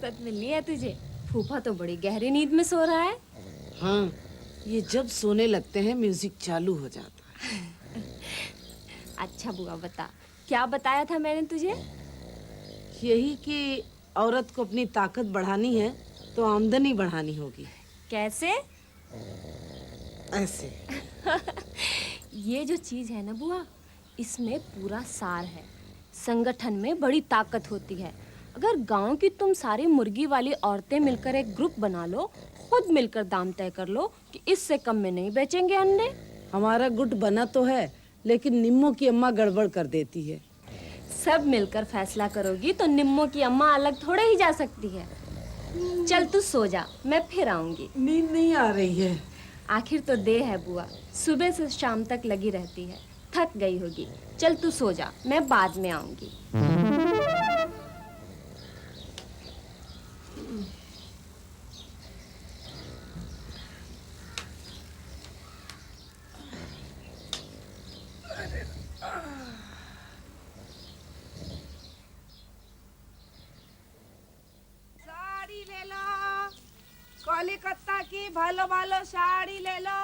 फुर्सत मिली है तुझे। फूफा तो बड़ी गहरी नींद में सो रहा है। हाँ, ये जब सोने लगते हैं म्यूजिक चालू हो जाता है। अच्छा बुआ बता, क्या बताया था मैंने तुझे? यही कि औरत को अपनी ताकत बढ़ानी है तो आमदनी बढ़ानी होगी। कैसे? ऐसे। ये जो चीज है ना बुआ, इसमें पूरा सार है। संगठन में बड़ी ताकत होती है। अगर गांव की तुम सारी मुर्गी वाली औरतें मिलकर एक ग्रुप बना लो, खुद मिलकर दाम तय कर लो कि इससे कम में नहीं बेचेंगे अंडे। हमारा गुट बना तो है, लेकिन निम्मो की अम्मा गड़बड़ कर देती है। सब मिलकर फैसला करोगी तो निम्मो की अम्मा अलग थोड़े ही जा सकती है। चल तू सो जा, मैं फिर आऊंगी। नींद नहीं आ रही है। आखिर तो देह है बुआ, सुबह से शाम तक लगी रहती है, थक गई होगी। चल तू सो जा, मैं बाद में आऊंगी। साड़ी ले लो, कोलकाता की भालो भालो साड़ी ले लो,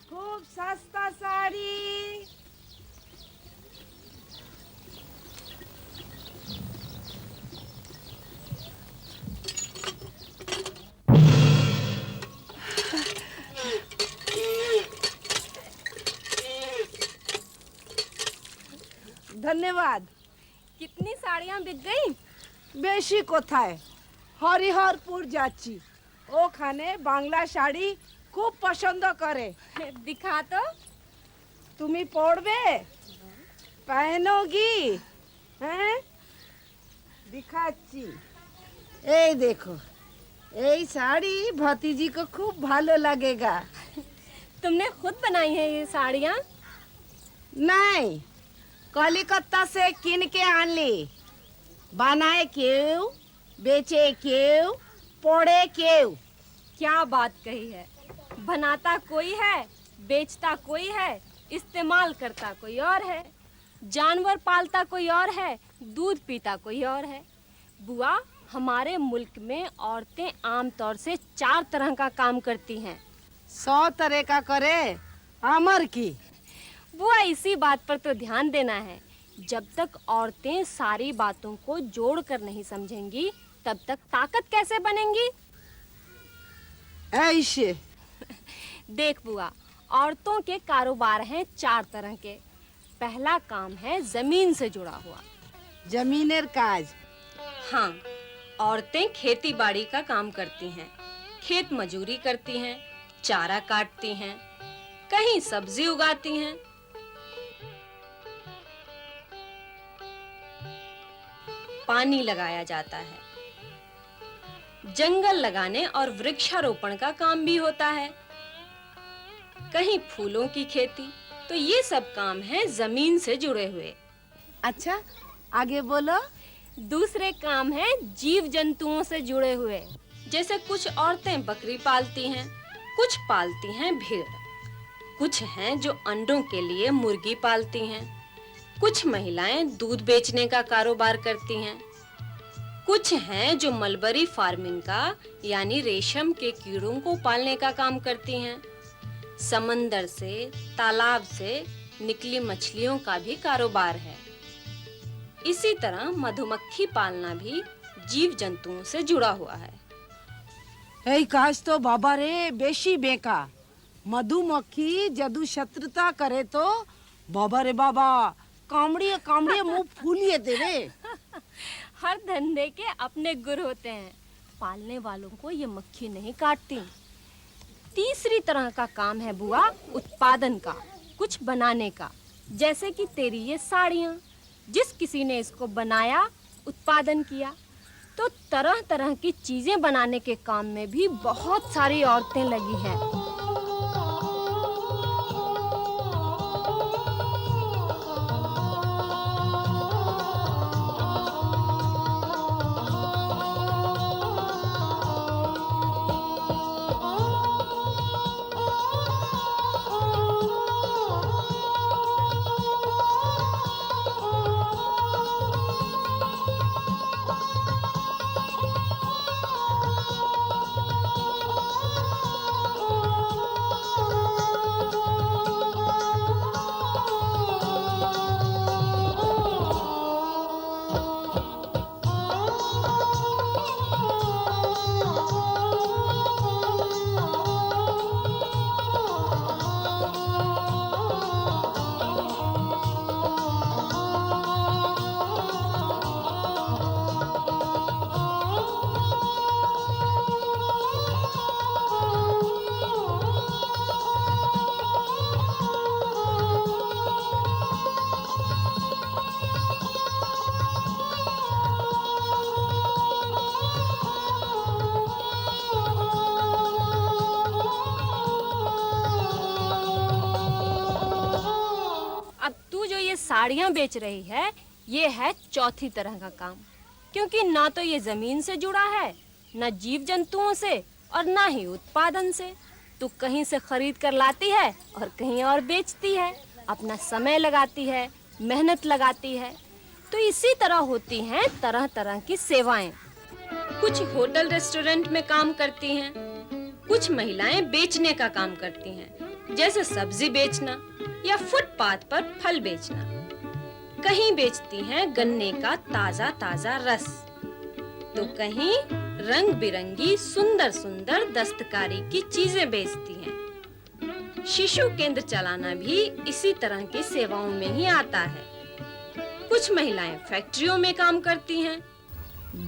खूब सस्ता साड़ी। धन्यवाद। कितनी साड़ियाँ बिक गई? বেশি কোথায়, হরিহরপুর যাচ্ছি। ওখানে বাংলা শাড়ি খুব পছন্দ করে। दिखा तो। তুমি পরবে? पहनोगी? हैं? दिखाচ্ছি। এই देखो, এই শাড়ি भतीजी को खूब ভালো लगेगा। तुमने खुद बनाई है ये साड़ियाँ? नहीं, कलकत्ता से किन के आन ली। बनाए क्यों, बेचे क्यों, पड़े क्यों? क्या बात कही है। बनाता कोई है, बेचता कोई है, इस्तेमाल करता कोई और है। जानवर पालता कोई और है, दूध पीता कोई और है। बुआ, हमारे मुल्क में औरतें आमतौर से 4 तरह का काम करती हैं। 100 तरह का करे, अमर की। बुआ, इसी बात पर तो ध्यान देना है। जब तक औरतें सारी बातों को जोड़कर नहीं समझेंगी, तब तक ताकत कैसे बनेंगी? ऐसे। देख बुआ, औरतों के कारोबार हैं 4 तरह के। पहला काम है जमीन से जुड़ा हुआ। जमीनेर काज। हाँ, औरतें खेती बाड़ी का काम करती हैं, खेत मजूरी करती हैं, चारा काटती हैं, कहीं सब्जी उगाती हैं। पानी लगाया जाता है। जंगल लगाने और वृक्षारोपण का काम भी होता है। कहीं फूलों की खेती। तो ये सब काम हैं जमीन से जुड़े हुए। अच्छा, आगे बोलो। दूसरे काम हैं जीव जंतुओं से जुड़े हुए। जैसे कुछ औरतें बकरी पालती हैं, कुछ पालती हैं भेड़, कुछ हैं जो अंडों के लिए मुर्गी पालती हैं, कुछ महिलाएं दूध बेचने का कारोबार करती हैं, कुछ हैं जो मलबरी फार्मिंग का यानी रेशम के कीड़ों को पालने का काम करती हैं। समंदर से, तालाब से निकली मछलियों का भी कारोबार है। इसी तरह मधुमक्खी पालना भी जीव जंतुओं से जुड़ा हुआ है। এই কাজ তো বাবা রে বেশি বেকা। मधुमक्खी जदू शत्रुता करे तो बाबा रे बाबा, कामड़िए कामड़िए मुंह फूलिए तेरे। हर धंधे के अपने गुर होते हैं। पालने वालों को ये मक्खी नहीं काटती। तीसरी तरह का काम है बुआ उत्पादन का, कुछ बनाने का। जैसे कि तेरी ये साड़ियाँ, जिस किसी ने इसको बनाया, उत्पादन किया, तो तरह-तरह की चीजें बनाने के काम में भी बहुत सारी औरतें लगी हैं। साड़ियाँ बेच रही है, ये है चौथी तरह का काम। क्योंकि ना तो ये जमीन से जुड़ा है, न जीव जंतुओं से और ना ही उत्पादन से। तू कहीं से खरीद कर लाती है और कहीं और बेचती है, अपना समय लगाती है, मेहनत लगाती है। तो इसी तरह होती हैं तरह तरह की सेवाएं। कुछ होटल रेस्टोरेंट में काम करती हैं, कुछ महिलाएं बेचने का काम करती हैं, जैसे सब्जी बेचना या फुटपाथ पर फल बेचना। कहीं बेचती हैं गन्ने का ताजा ताजा रस, तो कहीं रंग बिरंगी सुंदर सुंदर दस्तकारी की चीजें बेचती हैं। शिशु केंद्र चलाना भी इसी तरह की सेवाओं में ही आता है। कुछ महिलाएं फैक्ट्रियों में काम करती हैं।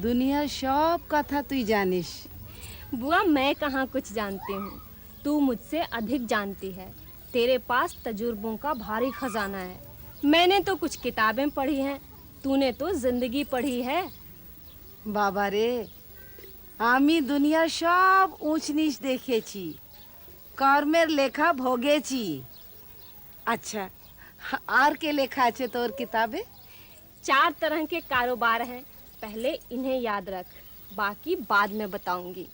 दुनिया सब कथा तू जानिस। बुआ, मैं कहाँ कुछ जानती हूँ, तू मुझसे अधिक जानती है। तेरे पास तजुर्बों का भारी खजाना है। मैंने तो कुछ किताबें पढ़ी हैं, तूने तो जिंदगी पढ़ी है। बाबा रे, आमी दुनिया सब ऊंच नीच देखेছি, कर्मेर लेखा भोगेছি। अच्छा, आर के लेखा আছে तोर किताबे? 4 तरह के कारोबार हैं, पहले इन्हें याद रख, बाकी बाद में बताऊंगी।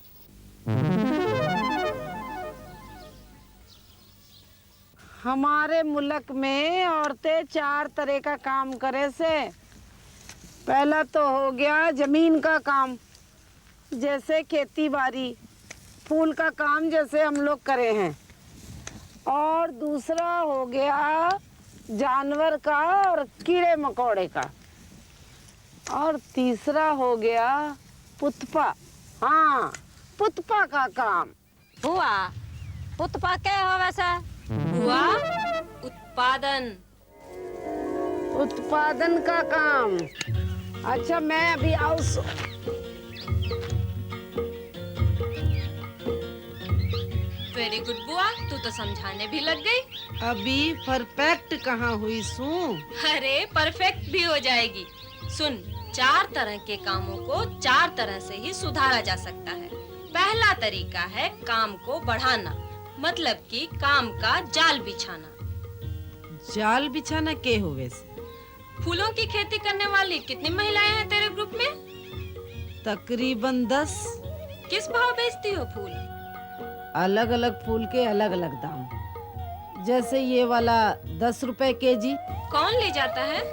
हमारे मुल्क में औरतें 4 तरह का काम करे से। पहला तो हो गया जमीन का काम, जैसे खेती बाड़ी, फूल का काम जैसे हम लोग करे हैं। और दूसरा हो गया जानवर का और कीड़े मकोड़े का। और तीसरा हो गया पुतपा, हाँ पुतपा का काम। हुआ पुतपा क्या हो वैसे? हुआ उत्पादन। उत्पादन का काम। अच्छा, मैं अभी आऊँ। वेरी गुड बुआ, तू तो समझाने भी लग गई। अभी परफेक्ट कहाँ हुई सू? अरे परफेक्ट भी हो जाएगी। सुन, 4 तरह के कामों को 4 तरह से ही सुधारा जा सकता है। पहला तरीका है काम को बढ़ाना, मतलब कि काम का जाल बिछाना। जाल बिछाना के हुए से? फूलों की खेती करने वाली कितनी महिलाएं हैं तेरे ग्रुप में? तकरीबन 10। किस भाव बेचती हो फूल? अलग अलग फूल के अलग अलग दाम। जैसे ये वाला 10 रुपए केजी। कौन ले जाता है?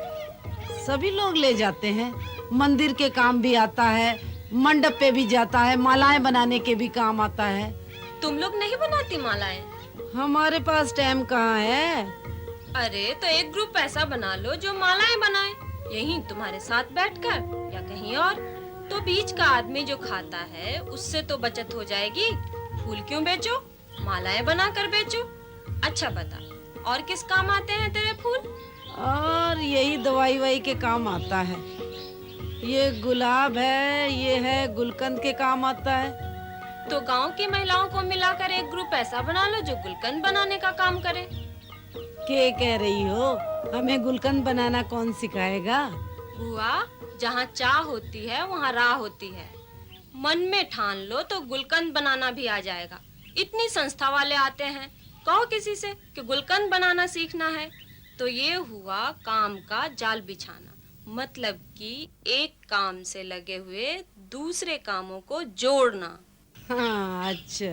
सभी लोग ले जाते हैं। मंदिर के काम भी आता है, मंडप पे भी जाता है, मालाएं बनाने के भी काम आता है। तुम लोग नहीं बनाती मालाएं? हमारे पास टाइम कहाँ है। अरे तो एक ग्रुप ऐसा बना लो जो मालाएं बनाए, यहीं तुम्हारे साथ बैठकर या कहीं और। तो बीच का आदमी जो खाता है उससे तो बचत हो जाएगी। फूल क्यों बेचो, मालाएं बनाकर बेचो। अच्छा बता, और किस काम आते हैं तेरे फूल? और यही दवाई वाई के काम आता है। ये गुलाब है, ये है गुलकंद के काम आता है। तो गांव की महिलाओं को मिलाकर एक ग्रुप ऐसा बना लो जो गुलकंद बनाने का काम करे। क्या कह रही हो? हमें गुलकंद बनाना कौन सिखाएगा? बुआ, जहाँ चाह होती है वहाँ राह होती है। मन में ठान लो तो गुलकंद बनाना भी आ जाएगा। इतनी संस्था वाले आते हैं, कहो किसी से कि गुलकंद बनाना सीखना है। तो ये हुआ काम का जाल बिछाना, मतलब कि एक काम से लगे हुए दूसरे कामों को जोड़ना। हाँ, अच्छा।